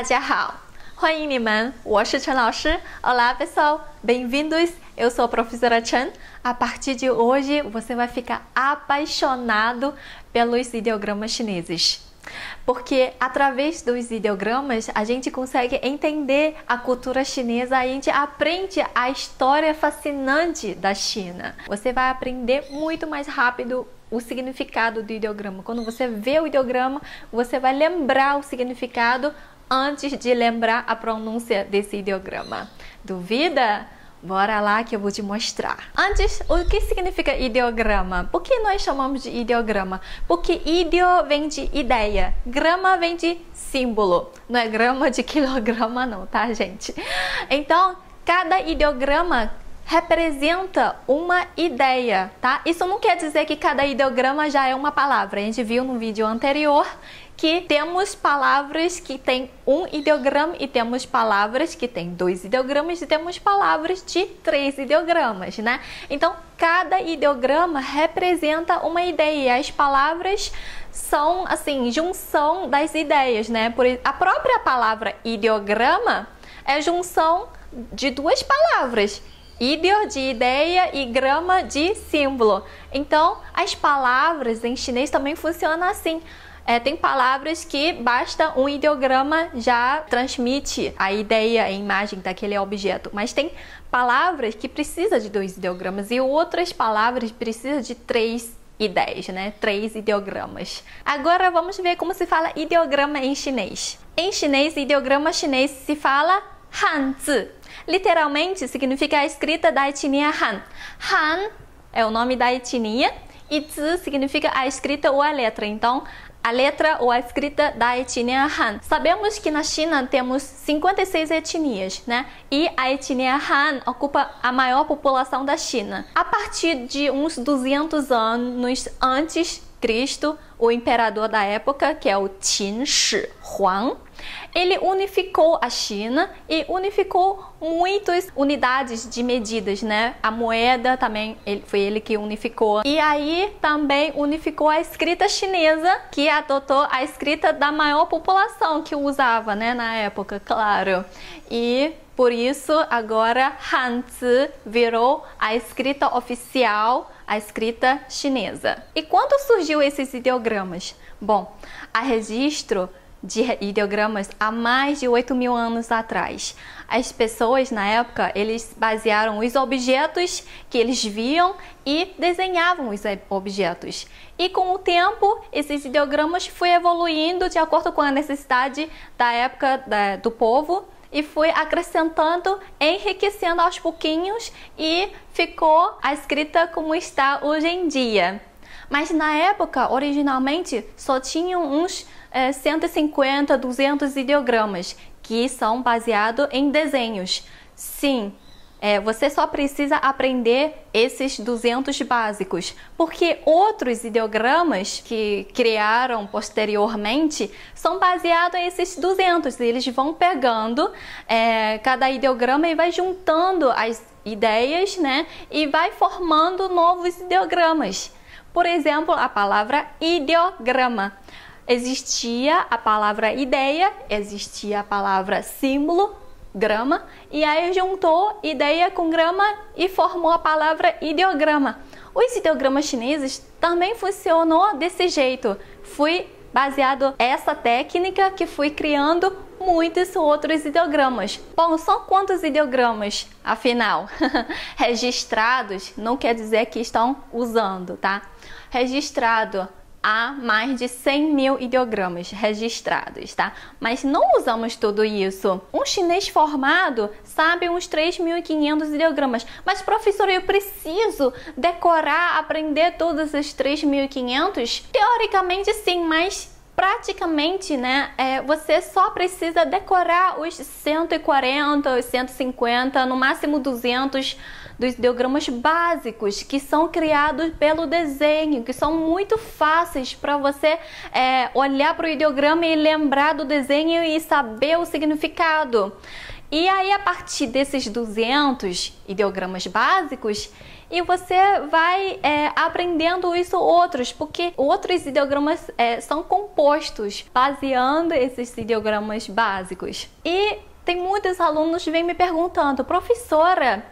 大家好，欢迎你们，我是陈老师。Olá, pessoal, bem-vindos. Eu sou a professora Chen. A partir de hoje, você vai ficar apaixonado pelos ideogramas chineses. Porque através dos ideogramas a gente consegue entender a cultura chinesa, a gente aprende a história fascinante da China. Você vai aprender muito mais rápido o significado do ideograma. Quando você vê o ideograma, você vai lembrar o significado antes de lembrar a pronúncia desse ideograma. Duvida? Bora lá que eu vou te mostrar. Antes, o que significa ideograma? Por que nós chamamos de ideograma? Porque ideo vem de ideia, grama vem de símbolo. Não é grama de quilograma não, tá, gente? Então, cada ideograma representa uma ideia, tá? Isso não quer dizer que cada ideograma já é uma palavra. A gente viu no vídeo anterior que temos palavras que têm um ideograma e temos palavras que têm 2 ideogramas e temos palavras de 3 ideogramas, né? Então, cada ideograma representa uma ideia e as palavras são, assim, junção das ideias, né? A própria palavra ideograma é junção de 2 palavras. Ideo de ideia e grama de símbolo. Então, as palavras em chinês também funcionam assim. Tem palavras que basta um ideograma já transmite a ideia, a imagem daquele objeto. Mas tem palavras que precisam de 2 ideogramas e outras palavras precisam de 3 ideias, né? 3 ideogramas. Agora vamos ver como se fala ideograma em chinês. Em chinês, ideograma chinês se fala Hanzi. Literalmente significa a escrita da etnia Han. Han é o nome da etnia e Zi significa a escrita ou a letra. Então, a letra ou a escrita da etnia Han. Sabemos que na China temos 56 etnias, né? E a etnia Han ocupa a maior população da China. A partir de uns 200 anos antes Cristo, o imperador da época, que é o Qin Shi Huang, ele unificou a China e unificou muitas unidades de medidas, né? A moeda também foi ele que unificou. E aí também unificou a escrita chinesa, que adotou a escrita da maior população que usava, né, na época, claro. E por isso agora Hanzi virou a escrita oficial, a escrita chinesa. E quando surgiu esses ideogramas? Bom, há registro de ideogramas há mais de 8.000 anos atrás. As pessoas na época, eles basearam os objetos que eles viam e desenhavam os objetos. E com o tempo, esses ideogramas foram evoluindo de acordo com a necessidade da época do povo e foi acrescentando, enriquecendo aos pouquinhos e ficou a escrita como está hoje em dia. Mas na época, originalmente, só tinham uns 150, 200 ideogramas, que são baseados em desenhos. Sim, você só precisa aprender esses 200 básicos, porque outros ideogramas que criaram posteriormente são baseados em esses 200. Eles vão pegando cada ideograma e vai juntando as ideias, né? E vai formando novos ideogramas. Por exemplo, a palavra ideograma. Existia a palavra ideia, existia a palavra símbolo, grama, e aí juntou ideia com grama e formou a palavra ideograma. Os ideogramas chineses também funcionou desse jeito. Foi baseado essa técnica que foi criando muitos outros ideogramas. Bom, são quantos ideogramas, afinal? Registrados não quer dizer que estão usando, tá? Registrado há mais de 100.000 ideogramas registrados, tá? Mas não usamos tudo isso. Um chinês formado sabe uns 3.500 ideogramas. Mas, professor, eu preciso decorar, aprender todos os 3.500? Teoricamente, sim, mas praticamente, né, você só precisa decorar os 140, os 150, no máximo 200 dos ideogramas básicos, que são criados pelo desenho, que são muito fáceis para você olhar para o ideograma e lembrar do desenho e saber o significado. E aí, a partir desses 200 ideogramas básicos, e você vai aprendendo isso outros, porque outros ideogramas são compostos baseando esses ideogramas básicos. E tem muitos alunos que vêm me perguntando: professora,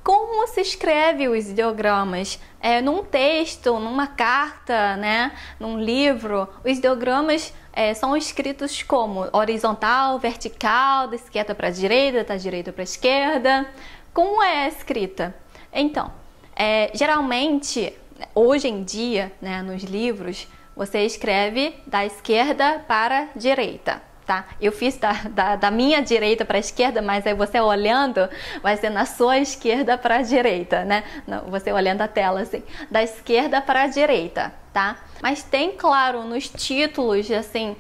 como se escreve os ideogramas? Num texto, numa carta, né? Num livro, os ideogramas são escritos como horizontal, vertical, da esquerda para a direita, da direita para a esquerda. Como é a escrita? Então, geralmente, hoje em dia, né, nos livros, você escreve da esquerda para a direita. Tá? Eu fiz da minha direita para a esquerda, mas aí você olhando, vai ser na sua esquerda para a direita, né? Você olhando a tela assim, da esquerda para a direita, tá? Mas tem, claro, nos títulos, assim,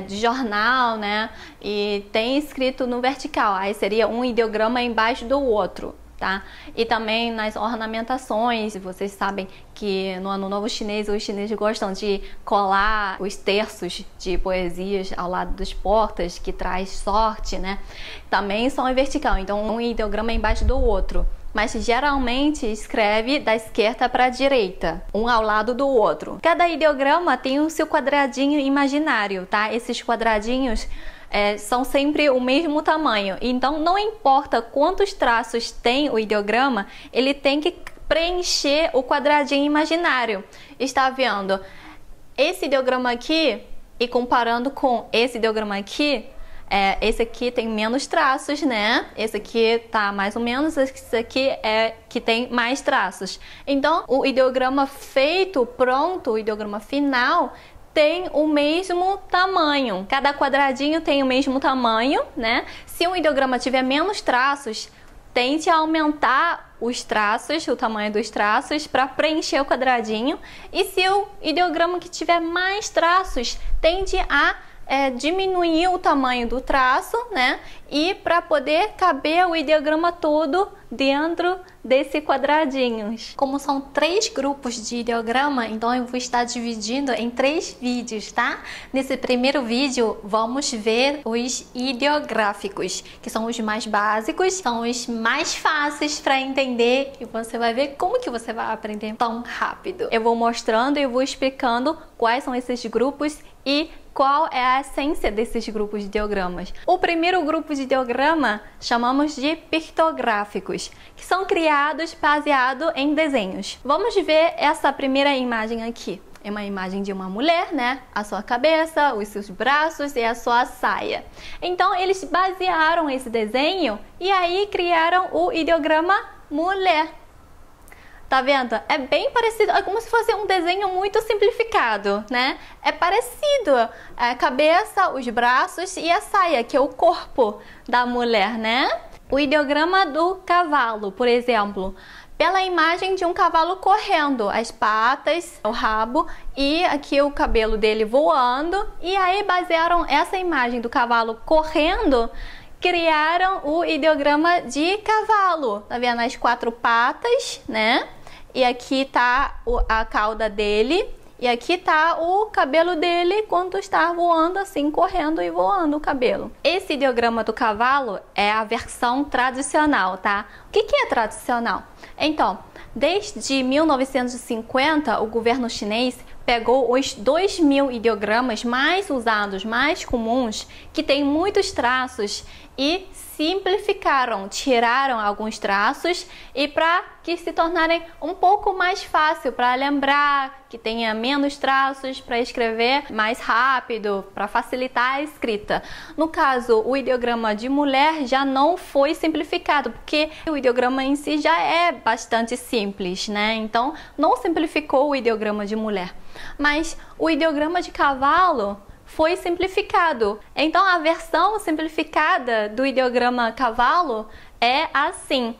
de jornal, né? E tem escrito no vertical, aí seria um ideograma embaixo do outro. Tá? E também nas ornamentações, vocês sabem que no Ano Novo Chinês, os chineses gostam de colar os terços de poesias ao lado das portas, que traz sorte, né? Também são em vertical, então um ideograma embaixo do outro. Mas geralmente escreve da esquerda para a direita, um ao lado do outro. Cada ideograma tem o seu quadradinho imaginário, tá? Esses quadradinhos são sempre o mesmo tamanho, então não importa quantos traços tem o ideograma, ele tem que preencher o quadradinho imaginário. Está vendo esse ideograma aqui e comparando com esse ideograma aqui, esse aqui tem menos traços, né? Esse aqui tá mais ou menos, esse aqui é que tem mais traços. Então, o ideograma feito, pronto, o ideograma final, tem o mesmo tamanho. Cada quadradinho tem o mesmo tamanho, né? Se um ideograma tiver menos traços, tente aumentar os traços, o tamanho dos traços, para preencher o quadradinho. E se o ideograma que tiver mais traços, tende a diminuir o tamanho do traço, né? E para poder caber o ideograma todo dentro desse quadradinhos. Como são 3 grupos de ideograma, então eu vou estar dividindo em 3 vídeos, tá? Nesse primeiro vídeo, vamos ver os ideográficos, que são os mais básicos, são os mais fáceis para entender, e você vai ver como que você vai aprender tão rápido. Eu vou mostrando e vou explicando quais são esses grupos e qual é a essência desses grupos de ideogramas. O primeiro grupo de ideograma chamamos de pictográficos, que são criados baseado em desenhos. Vamos ver essa primeira imagem aqui. É uma imagem de uma mulher, né? A sua cabeça, os seus braços e a sua saia. Então, eles basearam esse desenho e aí criaram o ideograma mulher. Tá vendo? É bem parecido, é como se fosse um desenho muito simplificado, né? É parecido a cabeça, os braços e a saia, que é o corpo da mulher, né? O ideograma do cavalo, por exemplo, pela imagem de um cavalo correndo, as patas, o rabo e aqui o cabelo dele voando, e aí basearam essa imagem do cavalo correndo, criaram o ideograma de cavalo. Tá vendo as 4 patas, né? E aqui tá a cauda dele e aqui tá o cabelo dele quando está voando assim, correndo e voando o cabelo. Esse ideograma do cavalo é a versão tradicional, tá? O que é tradicional? Então, desde 1950, o governo chinês pegou os 2.000 ideogramas mais usados, mais comuns, que tem muitos traços, e simplificaram, tiraram alguns traços e para que se tornarem um pouco mais fácil para lembrar, que tenha menos traços para escrever mais rápido, para facilitar a escrita. No caso, o ideograma de mulher já não foi simplificado, porque o ideograma em si já é bastante simples, né? Então, não simplificou o ideograma de mulher. Mas o ideograma de cavalo foi simplificado. Então, a versão simplificada do ideograma cavalo é assim.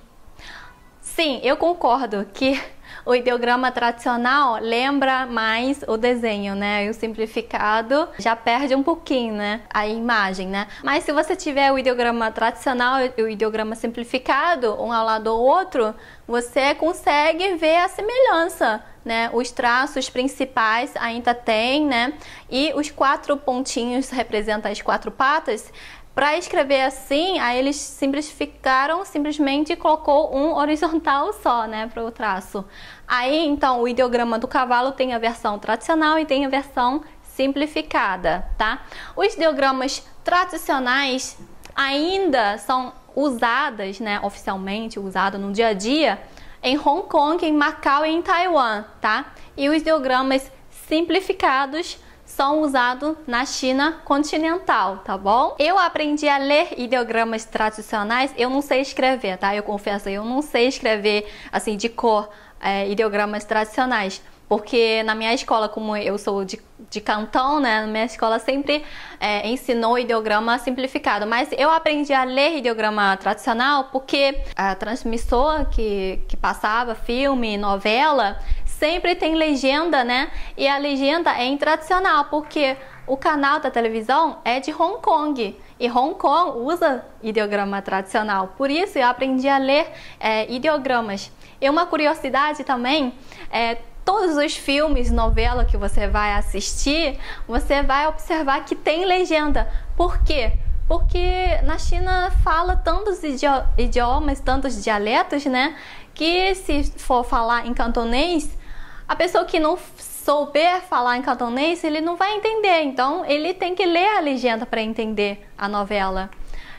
Sim, eu concordo que o ideograma tradicional lembra mais o desenho, né? E o simplificado já perde um pouquinho, né? A imagem, né? Mas se você tiver o ideograma tradicional e o ideograma simplificado, um ao lado do outro, você consegue ver a semelhança, né? Os traços principais ainda tem, né? E os 4 pontinhos representam as 4 patas. Para escrever assim, aí eles simplificaram, simplesmente colocou um horizontal só, né, para o traço. Aí, então, o ideograma do cavalo tem a versão tradicional e tem a versão simplificada, tá? Os ideogramas tradicionais ainda são usadas, né, oficialmente usado no dia a dia em Hong Kong, em Macau e em Taiwan, tá? E os ideogramas simplificados são usados na China continental, tá bom? Eu aprendi a ler ideogramas tradicionais, eu não sei escrever, tá? Eu confesso, eu não sei escrever assim de cor ideogramas tradicionais, porque na minha escola, como eu sou de Cantão, né? Na minha escola sempre ensinou ideograma simplificado, mas eu aprendi a ler ideograma tradicional porque a transmissora que passava filme, novela, sempre tem legenda, né? E a legenda é em tradicional, porque o canal da televisão é de Hong Kong. E Hong Kong usa ideograma tradicional. Por isso eu aprendi a ler ideogramas. E uma curiosidade também, todos os filmes, novela que você vai assistir, você vai observar que tem legenda. Por quê? Porque na China fala tantos idiomas, tantos dialetos, né? Que se for falar em cantonês, a pessoa que não souber falar em cantonês, ele não vai entender. Então, ele tem que ler a legenda para entender a novela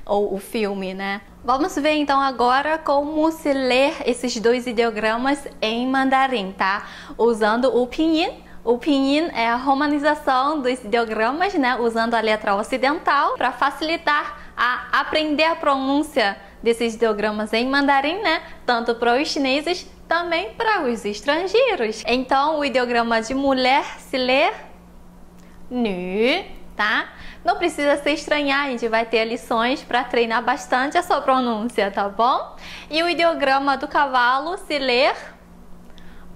ou o filme, né? Vamos ver então agora como se ler esses dois ideogramas em mandarim, tá? Usando o pinyin. O pinyin é a romanização dos ideogramas, né? Usando a letra ocidental para facilitar a aprender a pronúncia desses ideogramas em mandarim, né? Tanto para os chineses, também para os estrangeiros. Então, o ideograma de mulher se lê nu, tá? Não precisa se estranhar, a gente vai ter lições para treinar bastante a sua pronúncia, tá bom? E o ideograma do cavalo se lê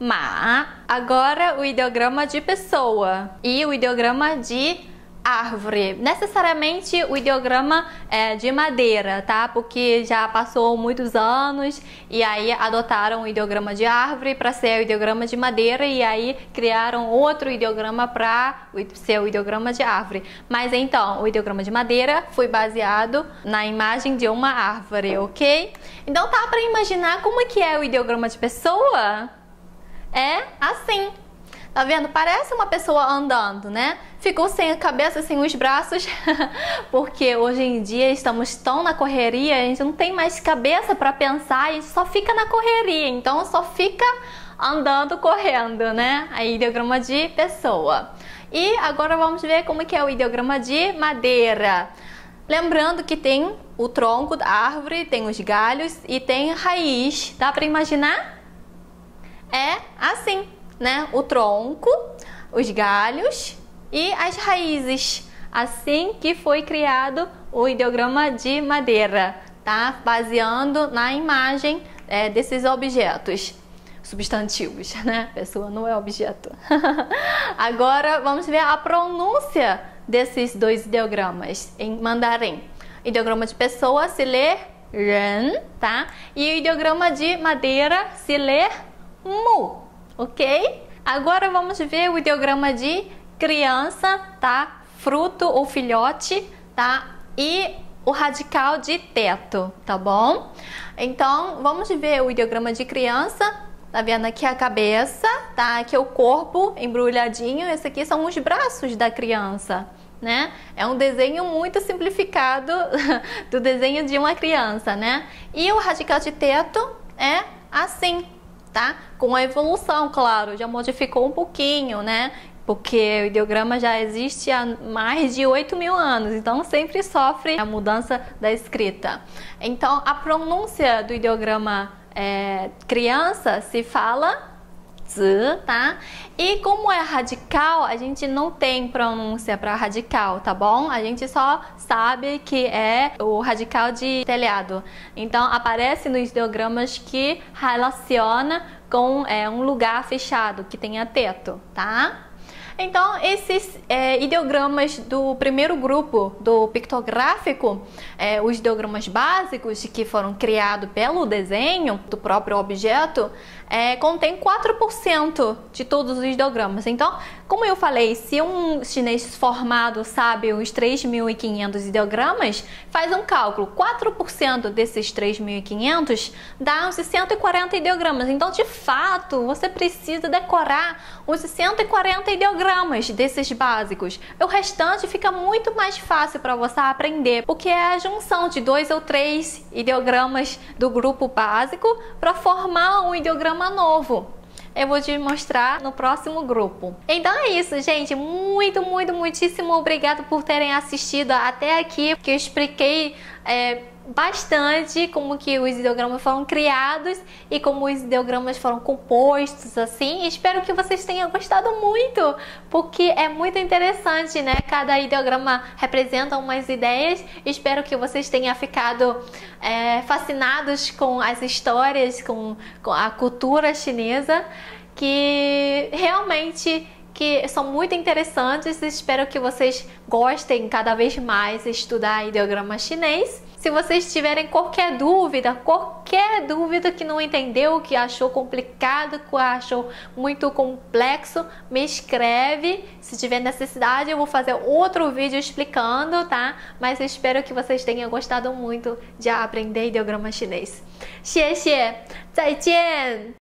ma. Agora, o ideograma de pessoa e o ideograma de árvore. Necessariamente o ideograma é de madeira, tá? Porque já passou muitos anos e aí adotaram o ideograma de árvore para ser o ideograma de madeira e aí criaram outro ideograma para ser o ideograma de árvore. Mas então, o ideograma de madeira foi baseado na imagem de uma árvore, ok? Então tá para imaginar como é que é o ideograma de pessoa? É assim. Tá vendo? Parece uma pessoa andando, né? Ficou sem a cabeça, sem os braços, porque hoje em dia estamos tão na correria, a gente não tem mais cabeça para pensar, a gente só fica na correria, então só fica andando, correndo, né? Aí, ideograma de pessoa. E agora vamos ver como que é o ideograma de madeira. Lembrando que tem o tronco da árvore, tem os galhos e tem raiz. Dá para imaginar? É assim, né? O tronco, os galhos e as raízes. Assim que foi criado o ideograma de madeira, tá? Baseando na imagem desses objetos, substantivos, né? Pessoa não é objeto. Agora vamos ver a pronúncia desses dois ideogramas em mandarim. Ideograma de pessoa se lê ren, tá? E o ideograma de madeira se lê mu, ok? Agora vamos ver o ideograma de criança, tá? Fruto ou filhote, tá? E o radical de teto, tá bom? Então, vamos ver o ideograma de criança. Tá vendo aqui a cabeça, tá? Aqui é o corpo embrulhadinho. Esse aqui são os braços da criança, né? É um desenho muito simplificado do desenho de uma criança, né? E o radical de teto é assim, tá? Com a evolução, claro, já modificou um pouquinho, né? Porque o ideograma já existe há mais de 8.000 anos, então sempre sofre a mudança da escrita. Então, a pronúncia do ideograma criança se fala zi, tá? E como é radical, a gente não tem pronúncia para radical, tá bom? A gente só sabe que é o radical de telhado. Então, aparece nos ideogramas que relaciona com um lugar fechado, que tenha teto, tá? Então, esses ideogramas do primeiro grupo do pictográfico, os ideogramas básicos que foram criados pelo desenho do próprio objeto, contém 4% de todos os ideogramas. Então, como eu falei, se um chinês formado sabe os 3.500 ideogramas, faz um cálculo, 4% desses 3.500 dá uns 140 ideogramas. Então, de fato, você precisa decorar os 140 ideogramas desses básicos. O restante fica muito mais fácil para você aprender, porque é a junção de 2 ou 3 ideogramas do grupo básico para formar um ideograma novo. Eu vou te mostrar no próximo grupo. Então é isso, gente. Muitíssimo obrigado por terem assistido até aqui, que eu expliquei bastante como que os ideogramas foram criados e como os ideogramas foram compostos, assim. Espero que vocês tenham gostado muito, porque é muito interessante, né? Cada ideograma representa umas ideias. Espero que vocês tenham ficado fascinados com as histórias, com a cultura chinesa, que realmente são muito interessantes. Espero que vocês gostem cada vez mais de estudar ideograma chinês. Se vocês tiverem qualquer dúvida que não entendeu, que achou complicado, que achou muito complexo, me escreve. Se tiver necessidade, eu vou fazer outro vídeo explicando, tá? Mas eu espero que vocês tenham gostado muito de aprender ideograma chinês. 谢谢，再见。